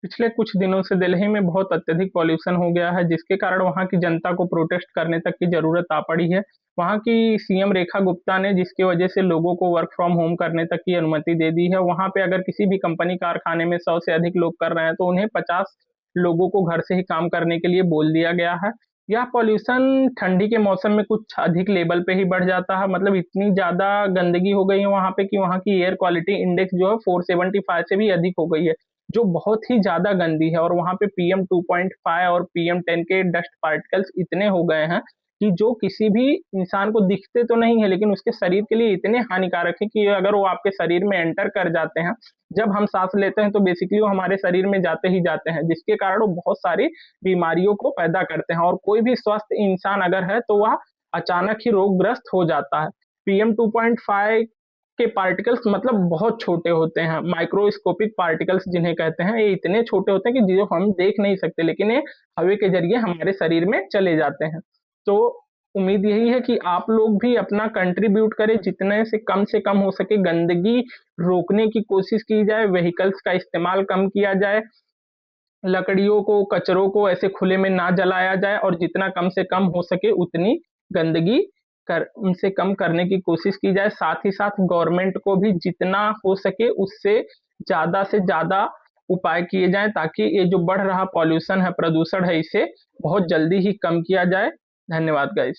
पिछले कुछ दिनों से दिल्ली में बहुत अत्यधिक पॉल्यूशन हो गया है, जिसके कारण वहाँ की जनता को प्रोटेस्ट करने तक की ज़रूरत आ पड़ी है। वहाँ की सीएम रेखा गुप्ता ने जिसकी वजह से लोगों को वर्क फ्रॉम होम करने तक की अनुमति दे दी है। वहाँ पे अगर किसी भी कंपनी कारखाने में 100 से अधिक लोग कर रहे हैं, तो उन्हें 50 लोगों को घर से ही काम करने के लिए बोल दिया गया है। यह पॉल्यूशन ठंडी के मौसम में कुछ अधिक लेवल पे ही बढ़ जाता है, मतलब इतनी ज़्यादा गंदगी हो गई है वहाँ पे कि वहाँ की एयर क्वालिटी इंडेक्स जो है 475 से भी अधिक हो गई है, जो बहुत ही ज़्यादा गंदी है। और वहाँ पे पीएम 2.5 और पीएम 10 के डस्ट पार्टिकल्स इतने हो गए हैं कि जो किसी भी इंसान को दिखते तो नहीं है, लेकिन उसके शरीर के लिए इतने हानिकारक है कि अगर वो आपके शरीर में एंटर कर जाते हैं, जब हम सांस लेते हैं तो बेसिकली वो हमारे शरीर में जाते ही जाते हैं, जिसके कारण वो बहुत सारी बीमारियों को पैदा करते हैं। और कोई भी स्वस्थ इंसान अगर है तो वह अचानक ही रोगग्रस्त हो जाता है। पीएम 2.5 के पार्टिकल्स मतलब बहुत छोटे होते हैं, माइक्रोस्कोपिक पार्टिकल्स जिन्हें कहते हैं, ये इतने छोटे होते हैं कि जो हम देख नहीं सकते, लेकिन ये हवा के जरिए हमारे शरीर में चले जाते हैं। तो उम्मीद यही है कि आप लोग भी अपना कंट्रीब्यूट करें, जितने से कम हो सके गंदगी रोकने की कोशिश की जाए, व्हीकल्स का इस्तेमाल कम किया जाए, लकड़ियों को, कचरों को ऐसे खुले में ना जलाया जाए, और जितना कम से कम हो सके उतनी गंदगी कर उनसे कम करने की कोशिश की जाए। साथ ही साथ गवर्नमेंट को भी जितना हो सके उससे ज़्यादा से ज़्यादा उपाय किए जाएँ, ताकि ये जो बढ़ रहा पॉल्यूशन है, प्रदूषण है, इसे बहुत जल्दी ही कम किया जाए। धन्यवाद गाइस।